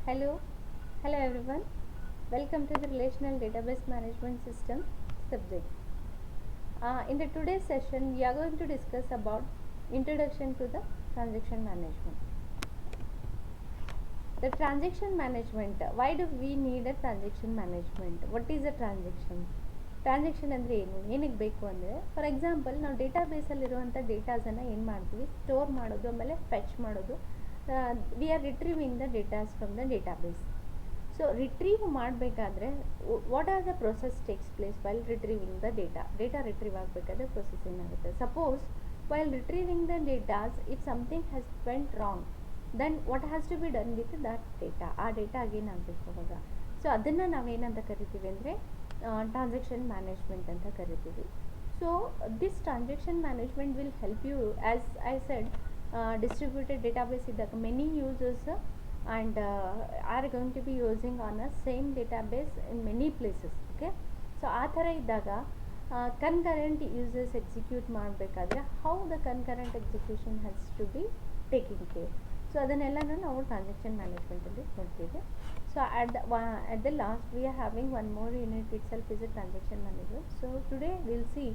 Hello, hello everyone. Welcome to the Relational Database Management System subject. In the today's session, we are going to discuss about introduction to the transaction management. The transaction management. Why do we need a transaction management? What is a transaction? Transaction ಅಂದರೆ ಏನಕ್ಕೆ ಬೇಕು ಅಂದರೆ for example ನಾವು ಡೇಟಾಬೇಸಲ್ಲಿರುವಂಥ ಡೇಟಾಸನ್ನು ಏನು ಮಾಡ್ತೀವಿ, store ಮಾಡೋದು, ಆಮೇಲೆ fetch ಮಾಡೋದು. We are retrieving the datas from the database. So retrieve ಮಾಡಬೇಕಾದ್ರೆ what are the process takes place while retrieving the data retrieve ಆಗಬೇಕಾದ್ರೆ ಪ್ರೊಸೆಸ್ ಏನಾಗುತ್ತೆ. Suppose while retrieving the datas if something has went wrong, then what has to be done with that data. ಆ data again ಆಗಬೇಕು ಅವಾಗ. So ಅದನ್ನು ನಾವೇನಂತ ಕರಿತೀವಿ ಅಂದರೆ transaction management ಅಂತ ಕರಿತೀವಿ. So this transaction management will help you, as I said, distributed database ಇದ್ದಾಗ many users and are going to be using on a same database in many places. okay, so ಆ ಥರ ಇದ್ದಾಗ concurrent users execute ಮಾಡಬೇಕಾದ್ರೆ how the concurrent execution has to be taking care. So ಅದನ್ನೆಲ್ಲನೂ ನಾವು transaction ಮ್ಯಾನೇಜ್ಮೆಂಟಲ್ಲಿ ನೋಡ್ತೀವಿ. So at the last we are having one more unit itself is a transaction management. So today we'll see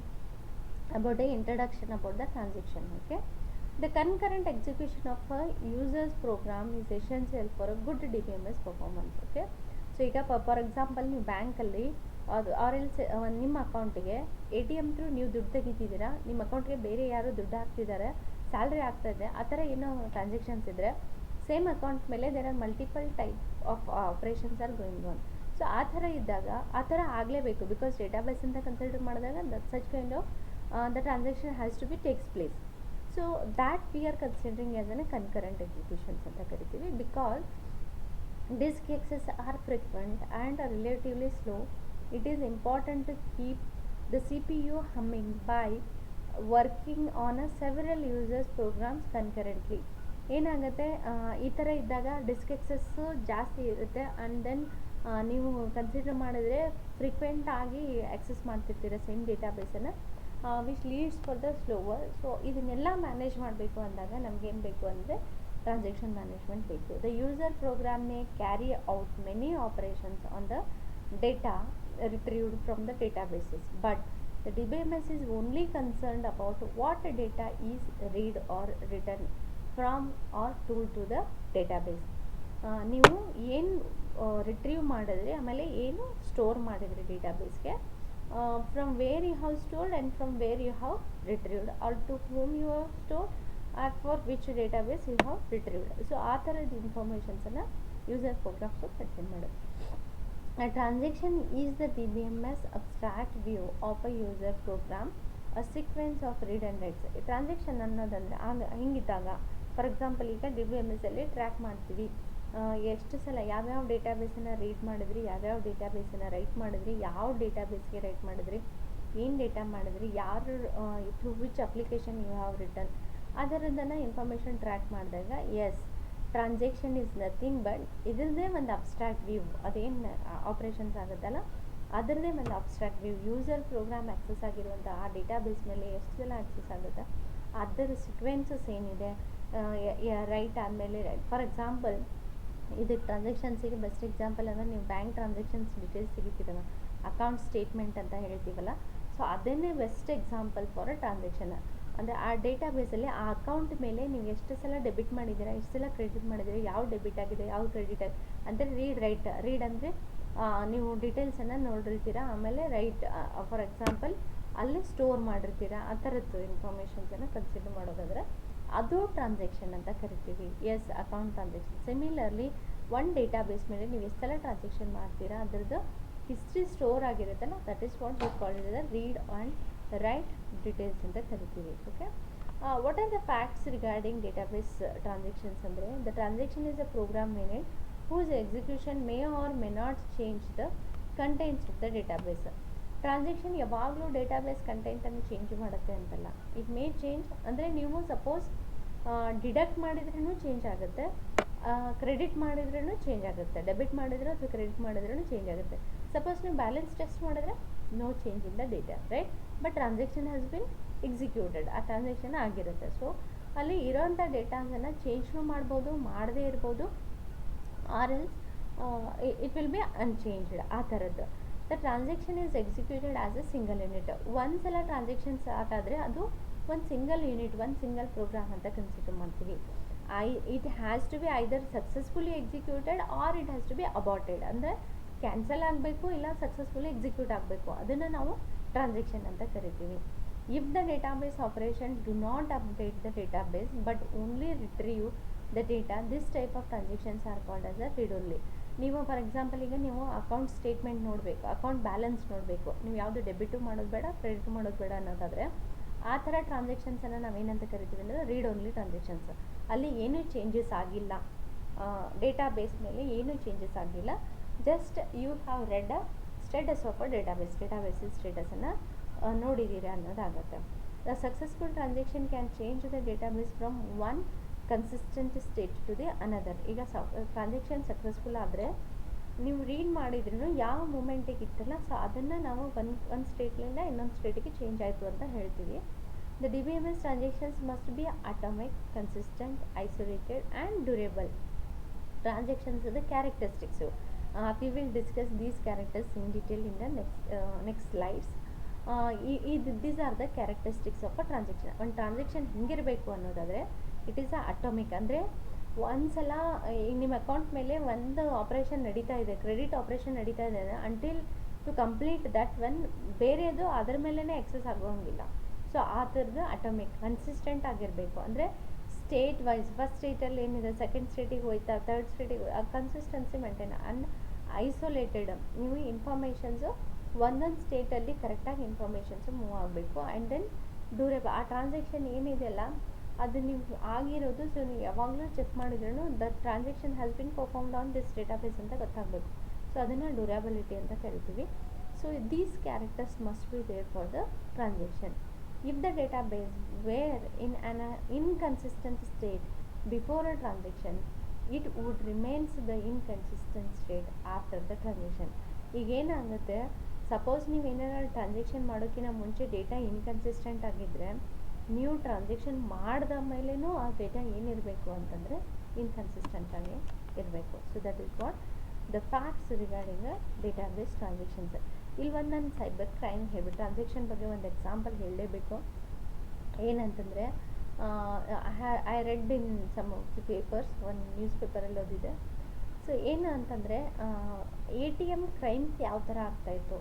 about the introduction about the transaction. okay, the concurrent execution of a user's program is essential for a good DBMS performance. okay, so ಈಗ for example ನೀವು ಬ್ಯಾಂಕಲ್ಲಿ ಅದು R else ನಿಮ್ಮ ಅಕೌಂಟಿಗೆ ATM through ನೀವು ದುಡ್ಡು ತೆಗಿತಿದ್ದೀರಾ, ನಿಮ್ಮ ಅಕೌಂಟ್ಗೆ ಬೇರೆ ಯಾರು ದುಡ್ಡು ಹಾಕ್ತಿದ್ದಾರೆ, ಸ್ಯಾಲ್ರಿ ಆಗ್ತಾಯಿದೆ, ಆ ಥರ ಏನೋ ಟ್ರಾನ್ಸಾಕ್ಷನ್ಸ್ ಇದ್ದರೆ ಸೇಮ್ ಅಕೌಂಟ್ ಮೇಲೆ there are multiple type of operations are going on. So ಆ ಥರ ಇದ್ದಾಗ ಆ ಥರ ಆಗಲೇಬೇಕು, ಬಿಕಾಸ್ ಡೇಟಾಬೇಸ್ ಅಂತ ಕನ್ಸಿಡರ್ ಮಾಡಿದಾಗ that such kind of the transaction has to be takes place. So that we are considering as an concurrent executions ಅಂತ ಕರಿತೀವಿ. Because disk access are frequent and are relatively slow, it is important to keep the CPU humming by working on a several users programs concurrently. ಏನಾಗುತ್ತೆ, ಈ ಥರ ಇದ್ದಾಗ disc access ಜಾಸ್ತಿ ಇರುತ್ತೆ and then ನೀವು consider ಮಾಡಿದ್ರೆ ಫ್ರೀಕ್ವೆಂಟ್ ಆಗಿ access ಮಾಡ್ತಿರ್ತೀರ ಸೇಮ್ ಡೇಟಾಬೇಸನ್ನು, which leads for the slower. So ಇದನ್ನೆಲ್ಲ ಮ್ಯಾನೇಜ್ ಮಾಡಬೇಕು ಅಂದಾಗ ನಮಗೇನು ಬೇಕು ಅಂದರೆ ಟ್ರಾನ್ಸಾಕ್ಷನ್ ಮ್ಯಾನೇಜ್ಮೆಂಟ್ ಬೇಕು. The user program may carry out many operations on the data retrieved from the databases, but the DBMS is only concerned about what data is read or written from or to the database. ನೀವು ಏನು retrieve ಮಾಡಿದ್ರಿ, ಆಮೇಲೆ ಏನು store ಮಾಡಿದ್ರಿ ಡೇಟಾಬೇಸ್ಗೆ, from where you have stored and from where you have retrieved, or to whom you have stored or for which database you have retrieved. So ಆ ಥರದ ಇನ್ಫಾರ್ಮೇಷನ್ಸನ್ನು ಯೂಸರ್ ಪ್ರೋಗ್ರಾಮ್ಸು ಕನ್ಸಿಡರ್ ಮಾಡೋದು. A transaction is the DBMS abstract view of a user program, a sequence of read and writes. Transaction ಅನ್ನೋದಂದರೆ ಹಿಂಗಿದ್ದಾಗ for example ಈಗ DBMS ಅಲ್ಲಿ track ಮಾಡ್ತೀವಿ, ಎಷ್ಟು ಸಲ ಯಾವ್ಯಾವ ಡೇಟಾಬೇಸನ್ನು ರೀಡ್ ಮಾಡಿದ್ರಿ, ಯಾವ್ಯಾವ ಡೇಟಾಬೇಸನ್ನು ರೈಟ್ ಮಾಡಿದ್ರಿ, ಯಾವ ಡೇಟಾಬೇಸ್ಗೆ ರೈಟ್ ಮಾಡಿದ್ರಿ, ಏನು ಡೇಟಾ ಮಾಡಿದ್ರಿ, ಯಾರು through which application you have return, ಅದರದ್ದನ್ನು ಇನ್ಫಾರ್ಮೇಷನ್ ಟ್ರ್ಯಾಕ್ ಮಾಡಿದಾಗ as transaction is nothing but ಇದರದ್ದೇ ಒಂದು ಅಬ್ಸ್ಟ್ರಾಕ್ಟ್ ವ್ಯೂ. ಅದೇನು ಆಪ್ರೇಷನ್ಸ್ ಆಗುತ್ತಲ್ಲ ಅದರದ್ದೇ ಒಂದು abstract view. User program access ಆಗಿರುವಂಥ ಆ ಡೇಟಾಬೇಸ್ ಮೇಲೆ ಎಷ್ಟು ಸಲ ಆ್ಯಕ್ಸಸ್ ಆಗುತ್ತೆ, ಅದರ ಸಿಕ್ವೆನ್ಸಸ್ ಏನಿದೆ, ರೈಟ್ ಆದಮೇಲೆ ಫಾರ್ ಎಕ್ಸಾಂಪಲ್ ಇದಕ್ಕೆ ಟ್ರಾನ್ಸಾಕ್ಷನ್ಸಿಗೆ ಬೆಸ್ಟ್ ಎಕ್ಸಾಂಪಲ್ ಅಂದರೆ ನೀವು ಬ್ಯಾಂಕ್ ಟ್ರಾನ್ಸಾಕ್ಷನ್ಸ್ ಡೀಟೇಲ್ಸ್ ತೆಗಿತೀರಲ್ಲ, ಅಕೌಂಟ್ ಸ್ಟೇಟ್ಮೆಂಟ್ ಅಂತ ಹೇಳ್ತೀವಲ್ಲ, ಸೊ ಅದನ್ನೇ best example for a transaction. ಅಂದರೆ ಆ ಡೇಟಾಬೇಸಲ್ಲಿ ಆ ಅಕೌಂಟ್ ಮೇಲೆ ನೀವು ಎಷ್ಟು ಸಲ ಡೆಬಿಟ್ ಮಾಡಿದ್ದೀರಾ, ಎಷ್ಟು ಸಲ ಕ್ರೆಡಿಟ್ ಮಾಡಿದ್ದೀರಾ, ಯಾವ ಡೆಬಿಟ್ ಆಗಿದೆ, ಯಾವ ಕ್ರೆಡಿಟ್ ಆಗಿದೆ ಅಂದರೆ ರೀಡ್ ಅಂದರೆ ನೀವು ಡೀಟೇಲ್ಸನ್ನು ನೋಡಿರ್ತೀರ, ಆಮೇಲೆ ರೈಟ್ ಫಾರ್ ಎಕ್ಸಾಂಪಲ್ ಅಲ್ಲಿ ಸ್ಟೋರ್ ಮಾಡಿರ್ತೀರ, ಆ ಥರದ್ದು ಇನ್ಫಾರ್ಮೇಷನ್ಸನ್ನು ಕನ್ಸಿಡರ್ ಮಾಡೋದಾದರೆ ಅದು ಟ್ರಾನ್ಸಾಕ್ಷನ್ ಅಂತ ಕರಿತೀವಿ. Yes, account transaction. Similarly one database ಮೇಲೆ ನೀವು ಎಷ್ಟು ಸಲ ಟ್ರಾನ್ಸಾಕ್ಷನ್ ಮಾಡ್ತೀರಾ ಅದರದ್ದು ಹಿಸ್ಟ್ರಿ ಸ್ಟೋರ್ ಆಗಿರುತ್ತಲ್ಲ, that is what we call it the read and write details ಅಂತ ಕರಿತೀವಿ. Okay, what are the facts regarding database transactions ಅಂದರೆ the transaction is a program unit whose execution may or may not change the contents of the database. Transaction ಯಾವಾಗಲೂ database ಕಂಟೆಂಟನ್ನು change ಮಾಡುತ್ತೆ ಅಂತಲ್ಲ, it may change ಅಂದರೆ ನೀವು suppose deduct ಮಾಡಿದ್ರೂ change ಆಗುತ್ತೆ, credit ಮಾಡಿದ್ರೂ ಚೇಂಜ್ ಆಗುತ್ತೆ, ಡೆಬಿಟ್ ಮಾಡಿದ್ರು ಅಥವಾ ಕ್ರೆಡಿಟ್ ಮಾಡಿದ್ರೂ ಚೇಂಜ್ ಆಗುತ್ತೆ. ಸಪೋಸ್ ನೀವು ಬ್ಯಾಲೆನ್ಸ್ ಟೆಸ್ಟ್ ಮಾಡಿದ್ರೆ no change in the data, right, but transaction has been executed, ಆ ಟ್ರಾನ್ಸಾಕ್ಷನ್ ಆಗಿರುತ್ತೆ. ಸೊ ಅಲ್ಲಿ ಇರೋಂಥ ಡೇಟಾಸನ್ನು ಚೇಂಜ್ನೂ ಮಾಡ್ಬೋದು, ಮಾಡದೇ ಇರ್ಬೋದು, or else it will be unchanged ಆ ಥರದ್ದು. The transaction is executed as a single unit. ಒಂದ್ಸಲ ಟ್ರಾನ್ಸಾಕ್ಷನ್ ಸ್ಟಾರ್ಟ್ ಆದರೆ ಅದು ಒಂದು ಸಿಂಗಲ್ ಯೂನಿಟ್, ಒಂದು ಸಿಂಗಲ್ ಪ್ರೋಗ್ರಾಮ್ ಅಂತ ಕನ್ಸಿಡರ್ ಮಾಡ್ತೀವಿ. It has to be either successfully executed or it has to be aborted, ಅಂದರೆ ಕ್ಯಾನ್ಸಲ್ ಆಗಬೇಕು ಇಲ್ಲ ಸಕ್ಸಸ್ಫುಲಿ ಎಕ್ಸಿಕ್ಯೂಟ್ ಆಗಬೇಕು, ಅದನ್ನು ನಾವು ಟ್ರಾನ್ಸಾಕ್ಷನ್ ಅಂತ ಕರಿತೀವಿ. If the database operation do not update the database but only retrieve the data, this type of transactions are called as a read only. ನೀವು for example ಈಗ ನೀವು ಅಕೌಂಟ್ ಸ್ಟೇಟ್ಮೆಂಟ್ ನೋಡಬೇಕು, account balance ನೋಡಬೇಕು, ನೀವು ಯಾವುದು debit ಮಾಡೋದು ಬೇಡ credit ಮಾಡೋದು ಬೇಡ ಅನ್ನೋದಾದರೆ ಆ ಥರ ಟ್ರಾನ್ಸಾಕ್ಷನ್ಸನ್ನು ನಾವೇನಂತ ಕರಿತೀವಿ ಅಂದರೆ ರೀಡ್ ಓನ್ಲಿ ಟ್ರಾನ್ಸಾಕ್ಷನ್ಸ್. ಅಲ್ಲಿ ಏನೂ ಚೇಂಜಸ್ ಆಗಿಲ್ಲ, ಡೇಟಾಬೇಸ್ ಮೇಲೆ ಏನೂ ಚೇಂಜಸ್ ಆಗಿಲ್ಲ, just you have read a status of a database, ಸ್ಟೇಟಸನ್ನು ನೋಡಿದ್ದೀರಾ ಅನ್ನೋದಾಗುತ್ತೆ. The successful transaction can change the database from one consistent state to the another. ಈಗ ಟ್ರಾನ್ಸಾಕ್ಷನ್ ಸಕ್ಸಸ್ಫುಲ್ ಆದರೆ ನೀವು ರೀಡ್ ಮಾಡಿದ್ರೂ ಯಾವ ಮೂಮೆಂಟಿಗೆ ಇತ್ತಲ್ಲ, ಸೊ ಅದನ್ನು ನಾವು ಒಂದು ಸ್ಟೇಟ್ಲಿಂದ ಇನ್ನೊಂದು ಸ್ಟೇಟಿಗೆ ಚೇಂಜ್ ಆಯಿತು ಅಂತ ಹೇಳ್ತೀವಿ. The DBMS transactions must be atomic, consistent, isolated and durable. Transactions the characteristics, we will discuss these characters in detail in the next slides. These are the characteristics of a transaction. ಒಂದು transaction ಹಿಂಗಿರಬೇಕು ಅನ್ನೋದಾದರೆ it is a atomic, ಅಂದರೆ ಒಂದ್ಸಲ ಈಗ ನಿಮ್ಮ account ಮೇಲೆ ಒಂದು operation ನಡೀತಾ ಇದೆ, ಕ್ರೆಡಿಟ್ ಆಪ್ರೇಷನ್ ನಡೀತಾ ಇದೆ, until to complete that one ಬೇರೆದು ಅದರ ಮೇಲೇ ಎಕ್ಸಸ್ ಆಗೋಂಗಿಲ್ಲ. ಸೊ ಆ ಥರದ್ದು ಅಟಾಮಿಕ್, ಕನ್ಸಿಸ್ಟೆಂಟ್ ಆಗಿರಬೇಕು, ಅಂದರೆ ಸ್ಟೇಟ್ ವೈಸ್ ಫಸ್ಟ್ ಸ್ಟೇಟಲ್ಲಿ ಏನಿದೆ ಸೆಕೆಂಡ್ ಸ್ಟೇಟಿಗೆ ಹೋಯ್ತಾ ಥರ್ಡ್ ಸ್ಟೇಟಿಗೆ ಆ ಕನ್ಸಿಸ್ಟೆನ್ಸಿ ಮೇಂಟೈನ್. ಆ್ಯಂಡ್ ಐಸೋಲೇಟೆಡ್, ನೀವು ಇನ್ಫಾರ್ಮೇಷನ್ಸು ಒಂದೊಂದು ಸ್ಟೇಟಲ್ಲಿ ಕರೆಕ್ಟಾಗಿ ಇನ್ಫಾರ್ಮೇಷನ್ಸು ಮೂವ್ ಆಗಬೇಕು. ಆ್ಯಂಡ್ ದೆನ್ ಡ್ಯೂರೇಬಲ್, ಆ ಟ್ರಾನ್ಸಾಕ್ಷನ್ ಏನಿದೆಯಲ್ಲ ಅದು ನೀವು ಆಗಿರೋದು, ಸೊ ನೀವು ಯಾವಾಗಲೂ ಚೆಕ್ ಮಾಡಿದ್ರೂ the transaction has been performed on this database ಅಂತ ಗೊತ್ತಾಗಬೇಕು. ಸೊ ಅದನ್ನು ಡ್ಯೂರಬಿಲಿಟಿ ಅಂತ ಕರಿತೀವಿ. So these characters must be there for the transaction. If the database were in an inconsistent state before a transaction, it would remains the inconsistent state after the transaction. ಈಗೇನಾಗುತ್ತೆ, suppose ನೀವು ಏನಾದ್ರು transaction ಮಾಡೋಕ್ಕಿಂತ ಮುಂಚೆ data inconsistent ಆಗಿದ್ದರೆ, ನೀವು transaction ಮಾಡಿದ ಮೇಲೂ ಆ ಡೇಟಾ ಏನಿರಬೇಕು ಅಂತಂದರೆ ಇನ್ಕನ್ಸಿಸ್ಟೆಂಟ್ ಆಗಿ ಇರಬೇಕು. So that is what the facts regarding database transactions. ಇಲ್ಲಿ ಒಂದು ನಾನು ಸೈಬರ್ ಕ್ರೈಮ್ ಹೇಳ್ಬಿಟ್ಟು ಟ್ರಾನ್ಸಾಕ್ಷನ್ ಬಗ್ಗೆ ಒಂದು ಎಕ್ಸಾಂಪಲ್ ಹೇಳಲೇಬೇಕು. ಏನಂತಂದರೆ I read in some of the papers, ಒಂದು ನ್ಯೂಸ್ ಪೇಪರಲ್ಲಿ ಓದಿದೆ. ಸೊ ಏನು ಅಂತಂದರೆ ATM ಕ್ರೈಮ್ಸ್ ಯಾವ ಥರ ಆಗ್ತಾಯಿತ್ತು,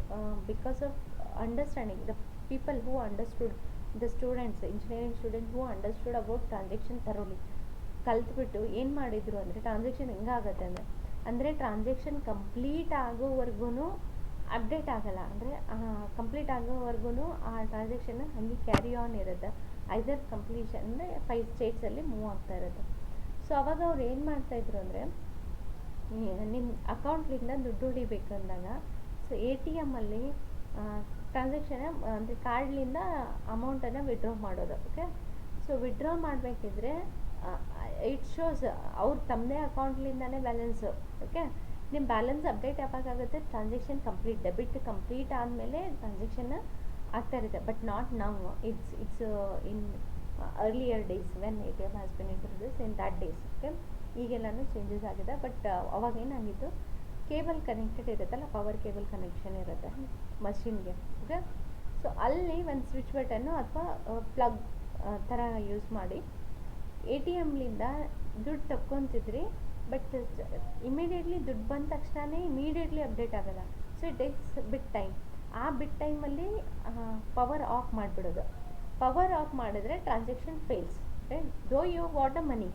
because of understanding the people who understood, the students, engineering students who understood about transaction thoroughly ಕಲ್ತ್ಬಿಟ್ಟು ಏನು ಮಾಡಿದರು ಅಂದರೆ, ಟ್ರಾನ್ಸಾಕ್ಷನ್ ಹೆಂಗಾಗತ್ತೆ ಅಂದರೆ ಟ್ರಾನ್ಸಾಕ್ಷನ್ ಕಂಪ್ಲೀಟ್ ಆಗೋವರೆಗೂ ಅಪ್ಡೇಟ್ ಆಗಲ್ಲ, ಅಂದರೆ ಕಂಪ್ಲೀಟ್ ಆಗೋವರೆಗೂ ಆ ಟ್ರಾನ್ಸಾಕ್ಷನ್ ಹಾಗೆ ಕ್ಯಾರಿ ಆನ್ ಇರುತ್ತೆ. ಐದರ್ ಕಂಪ್ಲೀಷನ್ ಅಂದರೆ 5 ಸ್ಟೇಟ್ಸಲ್ಲಿ ಮೂವ್ ಆಗ್ತಾ ಇರುತ್ತೆ. ಸೊ ಅವಾಗ ಅವ್ರು ಏನು ಮಾಡ್ತಾಯಿದ್ರು ಅಂದರೆ, ನಿಮ್ಮ ಅಕೌಂಟ್ಲಿಂದ ದುಡ್ಡು ಹೊಡಿಬೇಕು ಅಂದಾಗ, ಸೊ ATM ಅಲ್ಲಿ ಟ್ರಾನ್ಸಾಕ್ಷನ್ ಅಂದರೆ ಕಾರ್ಡ್ಲಿಂದ ಅಮೌಂಟನ್ನು ವಿಡ್ರಾ ಮಾಡೋದು. ಓಕೆ, ಸೊ ವಿಡ್ರಾ ಮಾಡಬೇಕಿದ್ರೆ ಇಟ್ ಶೋಸ್ ಅವ್ರು ತಮ್ಮದೇ ಅಕೌಂಟ್ಲಿಂದನೇ ಬ್ಯಾಲೆನ್ಸು. ಓಕೆ, ನಿಮ್ಮ ಬ್ಯಾಲೆನ್ಸ್ ಅಪ್ಡೇಟ್ ಯಾವಾಗಾಗುತ್ತೆ, ಟ್ರಾನ್ಸಾಕ್ಷನ್ ಕಂಪ್ಲೀಟ್, ಡೆಬಿಟ್ ಕಂಪ್ಲೀಟ್ ಆದಮೇಲೆ ಟ್ರಾನ್ಸಾಕ್ಷನ್ ಆಗ್ತಾ ಇರುತ್ತೆ. But not now, it's in earlier days when ATM has been introduce in that days. Okay, ಈಗೆಲ್ಲನೂ ಚೇಂಜಸ್ ಆಗಿದೆ. ಬಟ್ ಅವಾಗ ಏನಾಗಿತ್ತು, ಕೇಬಲ್ ಕನೆಕ್ಟೆಡ್ ಇರುತ್ತಲ್ಲ, ಪವರ್ ಕೇಬಲ್ ಕನೆಕ್ಷನ್ ಇರುತ್ತೆ ಮಷಿನ್ಗೆ. ಓಕೆ, ಸೊ ಅಲ್ಲಿ ಒಂದು ಸ್ವಿಚ್ ಬಟನ್ನು ಅಥವಾ ಪ್ಲಗ್ ಥರ ಯೂಸ್ ಮಾಡಿ ATMಲಿಂದ ದುಡ್ಡು ತಕ್ಕೊತಿದ್ರಿ. ಬಟ್ ಇಮಿಡಿಯೇಟ್ಲಿ ದುಡ್ಡು ಬಂದ ತಕ್ಷಣವೇ ಇಮಿಡಿಯೇಟ್ಲಿ ಅಪ್ಡೇಟ್ ಆಗೋಲ್ಲ. So it takes bit time. ಆ ಬಿಟ್ ಟೈಮಲ್ಲಿ ಪವರ್ ಆಫ್ ಮಾಡಿಬಿಡೋದು. ಪವರ್ ಆಫ್ ಮಾಡಿದ್ರೆ transaction fails. Though you got a money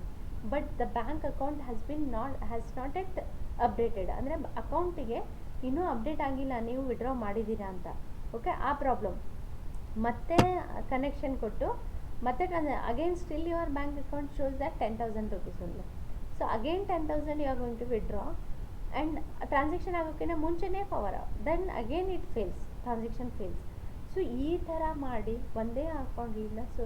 but the bank account has not yet updated, ಅಂದರೆ ಅಕೌಂಟಿಗೆ ಇನ್ನೂ ಅಪ್ಡೇಟ್ ಆಗಿಲ್ಲ ನೀವು ವಿಡ್ರಾ ಮಾಡಿದ್ದೀರಾ ಅಂತ. ಓಕೆ, ಆ ಪ್ರಾಬ್ಲಮ್. ಮತ್ತೆ ಕನೆಕ್ಷನ್ ಕೊಟ್ಟು ಮತ್ತೆ again still your bank account shows that 10,000 rupees only. So again 10,000 you are going to withdraw and transaction ಆಗೋಕ್ಕಿಂತ ಮುಂಚೆನೇ power off, then again it fails, transaction fails. So ಈ ಥರ ಮಾಡಿ ಒಂದೇ ಅಕೌಂಟ್ಲಿಂದ ಸೊ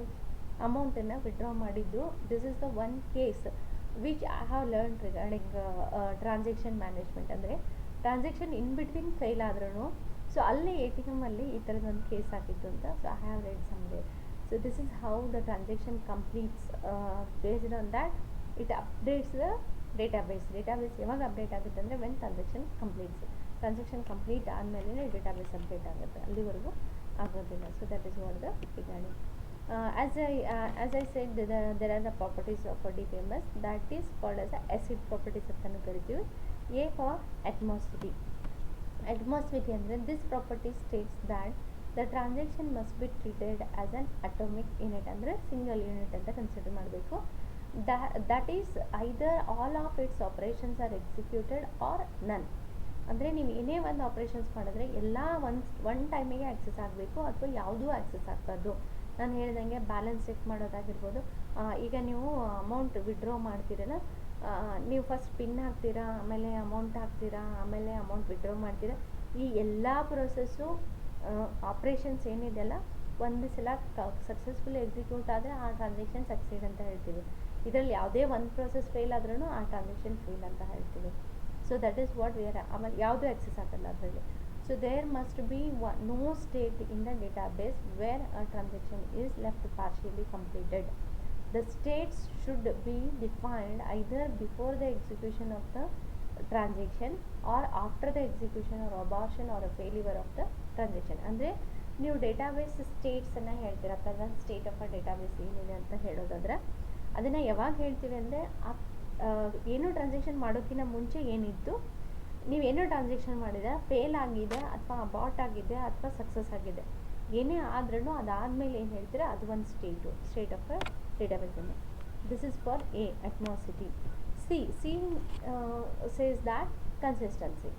ಅಮೌಂಟನ್ನು ವಿಡ್ರಾ ಮಾಡಿದ್ದು. This is the one case which I have learn regarding transaction management. ಅಂದರೆ ಟ್ರಾನ್ಸಾಕ್ಷನ್ ಇನ್ ಬಿಟ್ವೀನ್ ಫೇಲ್ ಆದ್ರೂ ಸೊ ಅಲ್ಲಿ ATM ಅಲ್ಲಿ ಈ ಥರದೊಂದು ಕೇಸ್ ಆಗಿತ್ತು ಅಂತ. So I have read somewhere. So this is how the transaction completes. Based on that it updates the database ಯಾವಾಗ update ಆಗುತ್ತೆ ಅಂದರೆ ವೆನ್ ಟ್ರಾನ್ಸಾಕ್ಷನ್ ಕಂಪ್ಲೀಟ್ ಆದಮೇಲೆ ಡೇಟಾಬೇಸ್ ಅಪ್ಡೇಟ್ ಆಗುತ್ತೆ, ಅಲ್ಲಿವರೆಗೂ ಆಗೋದಿಲ್ಲ. So that is what the regarding. As I said, there are the properties of a DBMS that is called as a acid properties ಅಂತಲೂ ಕರಿತೀವಿ. A for atmosity. Atmosity ಅಂದರೆ this property states that the transaction must be treated as an atomic unit, ಅಂದರೆ single unit ಅಂತ consider ಮಾಡಬೇಕು. that is either all of its operations are executed or none. ಅಂದರೆ ನೀವು ಏನೇ ಒಂದು operations ಮಾಡಿದ್ರೆ ಎಲ್ಲ ಒನ್ ಟೈಮಿಗೆ ಆಕ್ಸೆಸ್ ಆಗಬೇಕು ಅಥವಾ ಯಾವುದೂ ಆಕ್ಸೆಸ್ ಆಗಬಾರ್ದು. ನಾನು ಹೇಳ್ದಂಗೆ ಬ್ಯಾಲೆನ್ಸ್ ಚೆಕ್ ಮಾಡೋದಾಗಿರ್ಬೋದು. ಈಗ ನೀವು ಅಮೌಂಟ್ ವಿಡ್ರಾ ಮಾಡ್ತೀರಲ್ಲ, ನೀವು ಫಸ್ಟ್ ಪಿನ್ ಹಾಕ್ತೀರಾ, ಆಮೇಲೆ ಅಮೌಂಟ್ ಹಾಕ್ತೀರಾ, ಆಮೇಲೆ ಅಮೌಂಟ್ ವಿಡ್ರಾ ಮಾಡ್ತೀರಾ. ಈ ಎಲ್ಲ ಪ್ರೊಸೆಸ್ಸು ಆಪ್ರೇಷನ್ಸ್ ಏನಿದೆಯಲ್ಲ ಒಂದು ಸಲ ಸಕ್ಸಸ್ಫುಲಿ ಎಕ್ಸಿಕ್ಯೂಟ್ ಆದರೆ ಆ ಟ್ರಾನ್ಸಾಕ್ಷನ್ ಸಕ್ಸೀಡ್ ಅಂತ ಹೇಳ್ತೀವಿ. ಇದರಲ್ಲಿ ಯಾವುದೇ ಒಂದು ಪ್ರೊಸೆಸ್ ಫೇಲ್ ಆದ್ರೂ ಆ ಟ್ರಾನ್ಸಾಕ್ಷನ್ ಫೇಲ್ ಅಂತ ಹೇಳ್ತೀವಿ. So that is what we are. ಆಮೇಲೆ ಯಾವುದೂ ಆಕ್ಸೆಸ್ ಆಗಲ್ಲ ಅದರಲ್ಲಿ. So there must be no state in the database where a transaction is left partially completed. The states should be defined either before the execution of the transaction or after the execution or abortion or a failure of the transaction. ಅಂದರೆ ನೀವು database ಸ್ಟೇಟ್ಸನ್ನು ಹೇಳ್ತೀರಾ, present state of a database ಏನಿದೆ ಅಂತ ಹೇಳೋದಾದ್ರೆ ಅದನ್ನು ಯಾವಾಗ ಹೇಳ್ತೀವಿ ಅಂದರೆ ಏನೋ ಟ್ರಾನ್ಸಾಕ್ಷನ್ ಮಾಡೋಕ್ಕಿಂತ ಮುಂಚೆ ಏನಿತ್ತು, ನೀವೇನೋ ಟ್ರಾನ್ಸಾಕ್ಷನ್ ಮಾಡಿದೆ, ಫೇಲ್ ಆಗಿದೆ ಅಥವಾ ಅಬಾರ್ಟ್ ಆಗಿದೆ ಅಥವಾ ಸಕ್ಸಸ್ ಆಗಿದೆ, ಏನೇ ಆದ್ರೂ ಅದಾದಮೇಲೆ ಏನು ಹೇಳ್ತೀರಾ ಅದು ಒಂದು ಸ್ಟೇಟ್ ಆಫ್ ಅ ಡೇಟಾಬೇಸ್ ಅನ್ನು. This is for a atomicity. C says that consistency.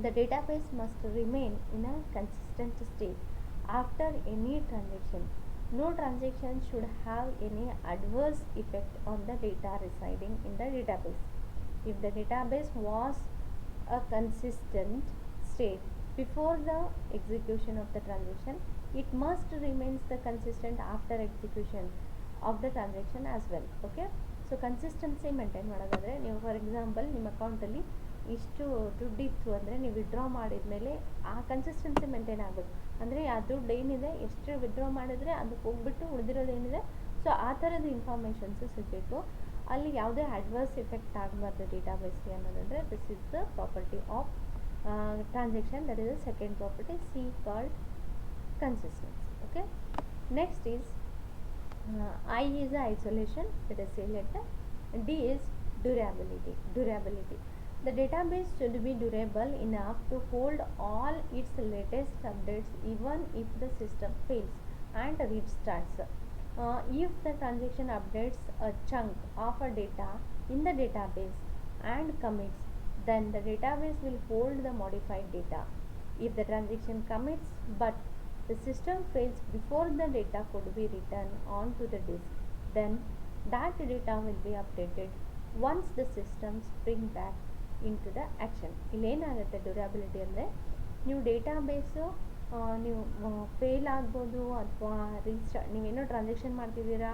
The database must remain in a consistent state after any transaction. No transaction should have any adverse effect on the data residing in the database. If the database was a consistent state before the execution of the transaction, it must remains the consistent after execution of the transaction as well. Okay, so consistency maintain ಮಾಡೋದಾದರೆ, ನೀವು for example ನಿಮ್ಮ ಅಕೌಂಟಲ್ಲಿ ಇಷ್ಟು ದುಡ್ಡಿತ್ತು ಅಂದರೆ ನೀವು withdraw ಮಾಡಿದ್ಮೇಲೆ ಆ consistency maintain ಆಗೋದು. ಅಂದರೆ ಆ ದುಡ್ಡು ಏನಿದೆ ಎಷ್ಟು ವಿಡ್ರಾ ಮಾಡಿದ್ರೆ ಅದಕ್ಕೆ ಹೋಗ್ಬಿಟ್ಟು ಉಳಿದಿರೋದೇನಿದೆ, ಸೊ ಆ ಥರದ ಇನ್ಫಾರ್ಮೇಷನ್ಸು ಸಿಗಬೇಕು. ಅಲ್ಲಿ ಯಾವುದೇ ಅಡ್ವರ್ಸ್ ಎಫೆಕ್ಟ್ ಆಗಬಾರ್ದು ಡೇಟಾಬೇಸ್ಗೆ ಅನ್ನೋದಂದರೆ this is the property of transaction. That is the second property, C called consistency. Okay, next is I is isolation, let us say letter. D is durability. The database should be durable enough to hold all its latest updates even if the system fails and restarts. If the transaction updates a chunk of a data in the database and commits, then the database will hold the modified data. If the transaction commits but the system fails before the data could be written onto the disk, then that data will be updated once the system spring back into the action. ಇಲ್ಲೇನಾಗುತ್ತೆ durability ಅಂದರೆ, ನೀವು ಡೇಟಾಬೇಸು ನೀವು fail ಆಗ್ಬೋದು ಅಥವಾ ನೀವೇನೋ transaction ಮಾಡ್ತಿದ್ದೀರಾ,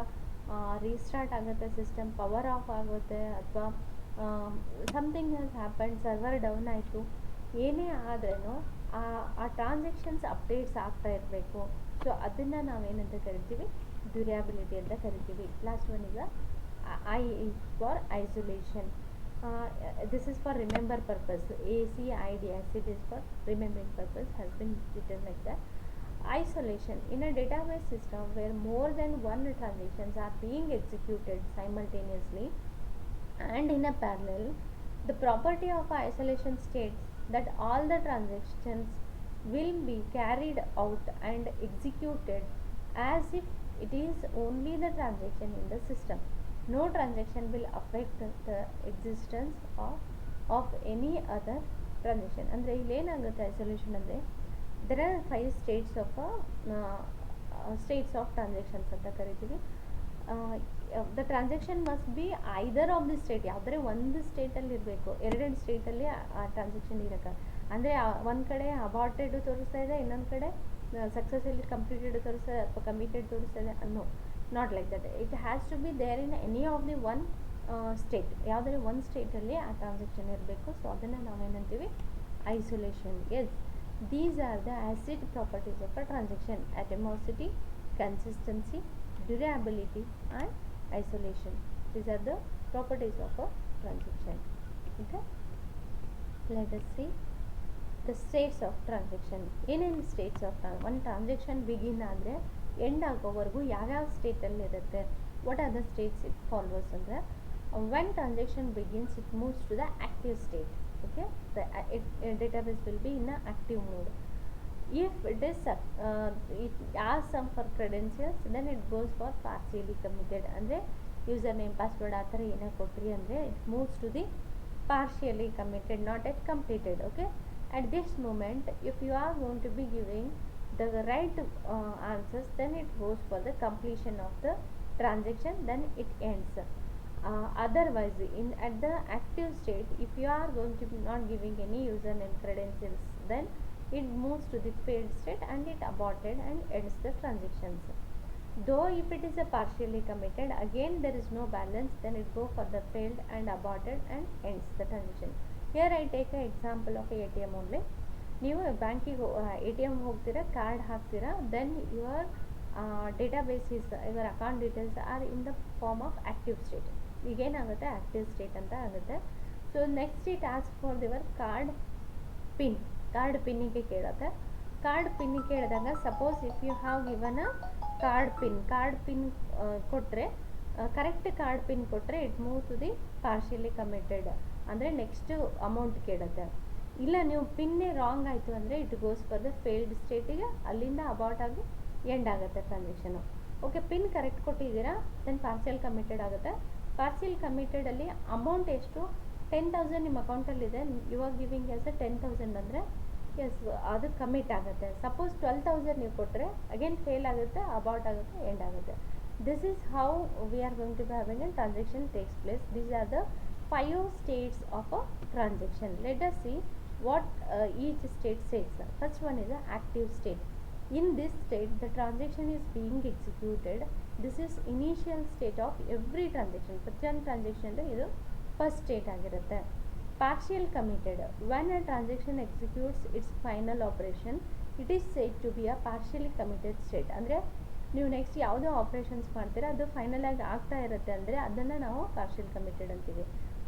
restart ಆಗುತ್ತೆ system, power of ಆಗುತ್ತೆ ಅಥವಾ something has happen, server down ಆಯಿತು, ಏನೇ ಆದ್ರೂ ಆ ಟ್ರಾನ್ಸಾಕ್ಷನ್ಸ್ ಅಪ್ಡೇಟ್ಸ್ ಆಗ್ತಾ ಇರಬೇಕು. ಸೊ ಅದನ್ನು ನಾವೇನಂತ ಕರಿತೀವಿ, ಡ್ಯೂರಬಿಲಿಟಿ ಅಂತ ಕರಿತೀವಿ. Last one is I is for isolation. This is for remember purpose. ACID, acid is for remembering purpose, has been written like that. Isolation. In a database system where more than one transactions are being executed simultaneously and in a parallel, the property of isolation states that all the transactions will be carried out and executed as if it is only the transaction in the system. No transaction will affect the existence of any other transaction. ಅಂದರೆ ಇಲ್ಲೇನಾಗುತ್ತೆ isolation ಅಂದರೆ, there are 5 states of transactions ಅಂತ ಕರಿತೀವಿ. The transaction must be either of the state, ಯಾವುದೇ ಒಂದು ಸ್ಟೇಟಲ್ಲಿ ಇರಬೇಕು. ಎರಡು ಸ್ಟೇಟಲ್ಲಿ ಆ transaction ಇರೋಕ್ಕೆ, ಅಂದರೆ ಒಂದು ಕಡೆ ಅಬಾರ್ಟೆಡ್ ತೋರಿಸ್ತಾ ಇದೆ, ಇನ್ನೊಂದು ಕಡೆ ಸಕ್ಸಸ್ಫುಲಿ ಕಂಪ್ಲೀಟೆಡ್ ತೋರಿಸ್ತಾ ಇದೆ ಅಥವಾ ಕಮಿಟೆಡ್ ತೋರಿಸ್ತಾ ಇದೆ ಅನ್ನೋ. Not like that, it has to be there in any of the one state. ಯಾವುದೇ ಒಂದು ಸ್ಟೇಟಲ್ಲಿ ಆ ಟ್ರಾನ್ಸಾಕ್ಷನ್ ಇರಬೇಕು. ಸೊ ಅದನ್ನು ನಾವೇನಂತೀವಿ, isolation. Yes, these are the ACID properties of a transaction: atomicity, consistency, durability and isolation. These are the properties of a transaction. Okay, let us see the states of transaction. ಏನೇನು States of ಒಂದು transaction begin ಆದರೆ end ಆಗೋವರೆಗೂ ಯಾವ್ಯಾವ ಸ್ಟೇಟಲ್ಲಿ ಇರುತ್ತೆ, what are the States it follows ಅಂದರೆ, when transaction begins it moves to the active state. Okay, the database will be in a active mode. If it is it asks some for credentials, then it goes for partially committed. ಅಂದರೆ user name password ಆ ಥರ ಏನೋ ಕೊಟ್ರಿ ಅಂದರೆ it moves to the partially committed, not yet completed. Okay, at this moment if you are going to be giving the right answers, then it goes for the completion of the transaction, then it ends. Otherwise at the active state, if you are going to be not giving any username credentials, then it moves to the failed state and it aborted and ends the transactions. Though if it is a partially committed, again there is no balance, then it go for the failed and aborted and ends the transaction. Here I take an example of ATM only. ನೀವು ಬ್ಯಾಂಕಿಗೆ ATM ಹೋಗ್ತೀರಾ, card ಹಾಕ್ತೀರಾ, then your database is your account details are in the form of active state. ಈಗೇನಾಗುತ್ತೆ, active state ಅಂತ ಆಗುತ್ತೆ. So next it ask for your card pin. Card ಪಿನ್ನಿಗೆ ಕೇಳುತ್ತೆ. Card ಪಿನ್ನಿಗೆ ಕೇಳಿದಾಗ suppose if you have given a card pin ಕೊಟ್ಟರೆ, correct card pin ಕೊಟ್ಟರೆ it move to the partially committed, ಅಂದರೆ ನೆಕ್ಸ್ಟ್ ಅಮೌಂಟ್ ಕೇಳುತ್ತೆ. ಇಲ್ಲ ನೀವು ಪಿನ್ನೇ ರಾಂಗ್ ಆಯಿತು ಅಂದರೆ it goes for the failed ಸ್ಟೇಟಿಗೆ, ಅಲ್ಲಿಂದ ಅಬೌಟ್ ಆಗಿ ಎಂಡ್ ಆಗುತ್ತೆ ಟ್ರಾನ್ಸಾಕ್ಷನು. ಓಕೆ, ಪಿನ್ ಕರೆಕ್ಟ್ ಕೊಟ್ಟಿದ್ದೀರಾ, ದೆನ್ ಪಾರ್ಷಿಯಲ್ ಕಮಿಟೆಡ್ ಆಗುತ್ತೆ. ಪಾರ್ಷಿಯಲ್ ಕಮಿಟೆಡಲ್ಲಿ ಅಮೌಂಟ್ ಎಷ್ಟು 10,000 ನಿಮ್ಮ ಅಕೌಂಟಲ್ಲಿದೆ, you are giving as a 10,000 ಅಂದರೆ ಎಸ್ ಅದು ಕಮಿಟ್ ಆಗುತ್ತೆ. ಸಪೋಸ್ 12,000 ನೀವು ಕೊಟ್ಟರೆ ಅಗೇನ್ ಫೇಲ್ ಆಗುತ್ತೆ, ಅಬೌಟ್ ಆಗುತ್ತೆ, ಎಂಡ್ ಆಗುತ್ತೆ. This is how we are going to be having a transaction takes place. These are the 5 states of a transaction. Let us see what each state says. First one is the active state. In this state the transaction is being executed. This is initial state of every transaction. ಪ್ರತಿಯೊಂದು transaction ಇದು first state ಆಗಿರುತ್ತೆ. Partial committed. when a transaction executes its final operation, it is said to be a partially committed state. ಅಂದರೆ ನೀವು next ಯಾವುದೋ operations ಮಾಡ್ತೀರಾ, ಅದು final ಆಗಿ ಆಗ್ತಾ ಇರುತ್ತೆ ಅಂದರೆ ಅದನ್ನು ನಾವು ಪಾರ್ಷಿಯಲ್ ಕಮಿಟೆಡ್ ಅಂತೀವಿ.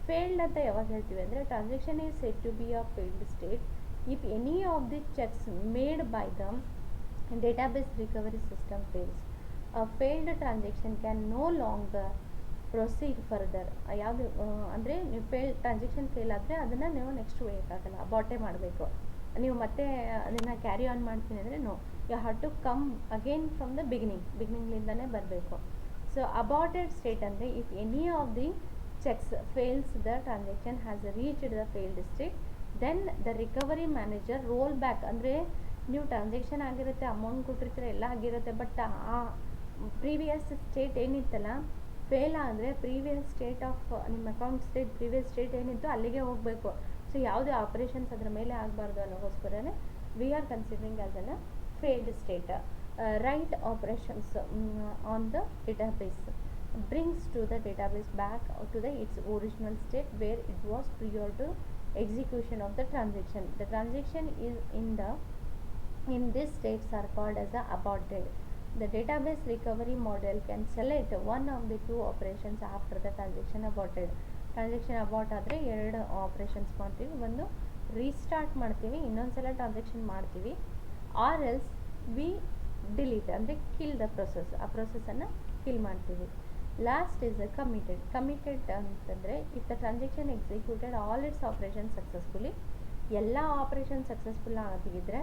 ಫೇಲ್ಡ್ ಅಂತ ಯಾವಾಗ ಹೇಳ್ತೀವಿ ಅಂದರೆ, transaction is said to be a failed state if any of the checks made by the database recovery system fails. Failed transaction can no longer proceed further. ಯಾವುದು ಅಂದರೆ ನೀವು ಟ್ರಾನ್ಸಾಕ್ಷನ್ ಫೇಲ್ ಆದರೆ ಅದನ್ನು ನೀವು ನೆಕ್ಸ್ಟ್ ವೇಯಕ್ಕಾಗಲ್ಲ, ಅಬಾಟೇ ಮಾಡಬೇಕು. ನೀವು ಮತ್ತೆ ಅದನ್ನು ಕ್ಯಾರಿ ಆನ್ ಮಾಡ್ತೀನಿ ಅಂದರೆ no, you have to come again from the ಬಿಗಿನಿಂಗ್ಲಿಂದನೇ ಬರಬೇಕು. ಸೊ ಅಬಾಟೆಡ್ ಸ್ಟೇಟ್ ಅಂದರೆ if any of the checks fails the transaction has reached the failed state, then the recovery manager roll back. ಅಂದರೆ ನೀವು transaction ಆಗಿರುತ್ತೆ, amount ಕೊಟ್ಟಿರ್ತೀರ, ಎಲ್ಲ ಆಗಿರುತ್ತೆ, but ಆ previous state ಏನಿತ್ತಲ್ಲ ಫೇಲ್ ಆದರೆ ಪ್ರೀವಿಯಸ್ ಸ್ಟೇಟ್ ಆಫ್ ನಿಮ್ಮ ಅಕೌಂಟ್ ಸ್ಟೇಟ್ ಪ್ರೀವಿಯಸ್ ಸ್ಟೇಟ್ ಏನಿತ್ತು ಅಲ್ಲಿಗೆ ಹೋಗಬೇಕು. ಸೊ ಯಾವುದೇ ಆಪರೇಷನ್ಸ್ ಅದರ ಮೇಲೆ ಆಗಬಾರ್ದು ಅನ್ನೋಗೋಸ್ಕರನೇ we are considering as an failed state. Write operations on the database brings to the database back to the its original state where it was prior to execution of the transaction. The transaction is in these states are called as the aborted. The database recovery model can select one of the two operations after the transaction aborted. Transaction abort ಆದರೆ ಎರಡು operations ಮಾಡ್ತೀವಿ. ಒಂದು restart ಮಾಡ್ತೀವಿ, ಇನ್ನೊಂದ್ಸಲ transaction ಮಾಡ್ತೀವಿ, or else we delete ಅಂದರೆ kill the process, ಆ ಪ್ರೊಸೆಸನ್ನು ಕಿಲ್ ಮಾಡ್ತೀವಿ. ಲಾಸ್ಟ್ ಇಸ್ ಕಮಿಟೆಡ್ ಅಂತಂದರೆ if the transaction executed all its operation successfully. ಎಲ್ಲ ಆಪ್ರೇಷನ್ ಸಕ್ಸಸ್ಫುಲ್ ಆಗಿದ್ದರೆ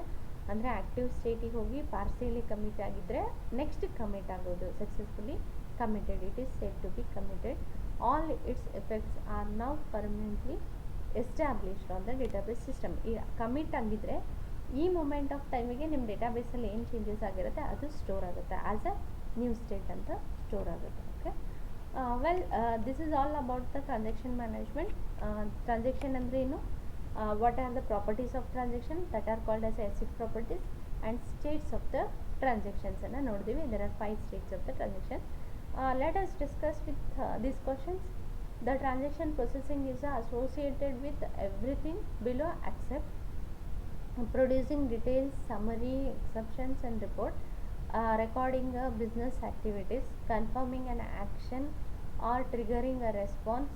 ಅಂದರೆ ಆ್ಯಕ್ಟಿವ್ ಸ್ಟೇಟಿಗೆ ಹೋಗಿ ಪಾರ್ಸಿಯಲಿ ಕಮಿಟ್ ಆಗಿದ್ದರೆ ನೆಕ್ಸ್ಟ್ ಕಮಿಟ್ ಆಗೋದು successfully committed. It is said to be committed. All its effects are now permanently established on the database system. ಈ commit ಆಗಿದ್ದರೆ ಈ ಮೂಮೆಂಟ್ ಆಫ್ ಟೈಮಿಗೆ ನಿಮ್ಮ ಡೇಟಾಬೇಸಲ್ಲಿ ಏನು ಚೇಂಜಸ್ ಆಗಿರುತ್ತೆ ಅದು ಸ್ಟೋರ್ ಆಗುತ್ತೆ, ಆ್ಯಸ್ ಅ ನ್ಯೂ ಸ್ಟೇಟ್ ಅಂತ ಸ್ಟೋರ್ ಆಗುತ್ತೆ. Okay, this is all about the transaction management. Transaction ಅಂದರೆ ಏನು, what are the properties of transaction that are called as ASIC properties, and states of the transactions anna nodidivi. There are 5 states of the transaction. Let us discuss with these questions. The transaction processing is associated with everything below except producing details, summary, exceptions and report, recording business activities, confirming an action or triggering a response,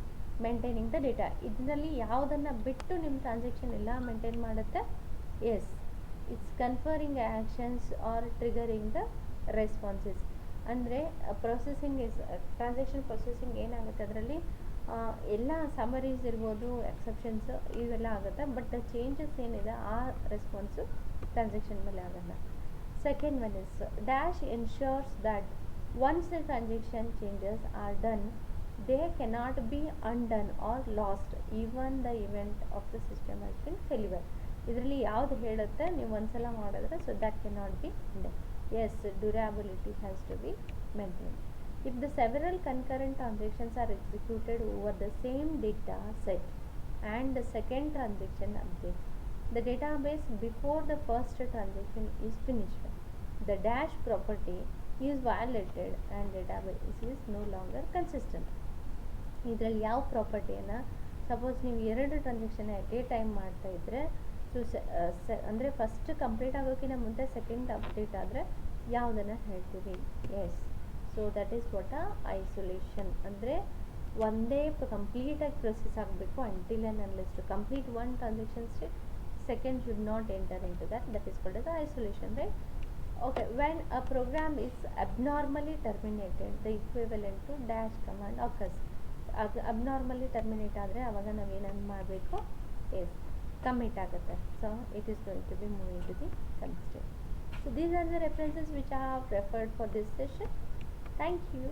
maintaining the data. ಇದರಲ್ಲಿ ಯಾವುದನ್ನು ಬಿಟ್ಟು ನಿಮ್ಮ transaction ಎಲ್ಲ maintain ಮಾಡುತ್ತೆ? Yes, it's conferring actions or triggering the responses. ಅಂದರೆ processing is transaction processing ಏನಾಗುತ್ತೆ ಅದರಲ್ಲಿ ಎಲ್ಲ ಸಮರೀಸ್ ಇರ್ಬೋದು, ಎಕ್ಸೆಪ್ಷನ್ಸ್ ಇವೆಲ್ಲ ಆಗುತ್ತೆ. ಬಟ್ ದ ಚೇಂಜಸ್ ಏನಿದೆ ಆ ರೆಸ್ಪಾನ್ಸು ಟ್ರಾನ್ಸಾಕ್ಷನ್ ಮೇಲೆ ಆಗಲ್ಲ. Second one is dash ensures that once the transaction changes are done they cannot be undone or lost even the event of the system has been failure. ಇದರಲ್ಲಿ ಯಾವುದು ಹೇಳುತ್ತೆ ನೀವು ಒಂದ್ಸಲ ಮಾಡಿದ್ರೆ so that cannot be undone. Yes, durability has to be maintained. If the several concurrent transactions are executed over the same data set and the second transaction updates the database before the first transaction is finished, the dash property is violated and database is no longer consistent. ಇದರಲ್ಲಿ ಯಾವ ಪ್ರಾಪರ್ಟಿಯನ್ನು, suppose ನೀವು 2 transaction at A time ಮಾಡ್ತಾ ಇದ್ದರೆ so ಅಂದರೆ first complete ಆಗೋಕ್ಕಿಂತ ಮುಂದೆ second update ಆದರೆ ಯಾವುದನ್ನು ಹೇಳ್ತೀವಿ? Yes, so that is what isolation. ಅಂದರೆ ಒಂದೇ ಕಂಪ್ಲೀಟಾಗಿ ಪ್ರೊಸೆಸ್ ಆಗಬೇಕು until and unless to complete one transaction state, second should not enter into that is called as isolation, right? Okay, when a program is abnormally terminated, the equivalent to dash command occurs. Abnormally terminate ಆದರೆ ಆವಾಗ ನಾವೇನನ್ನು ಮಾಡಬೇಕು? Yes, commit ಆಗುತ್ತೆ. So it is going to be moving to the commit state. So these are the references which I have referred for this session. Thank you.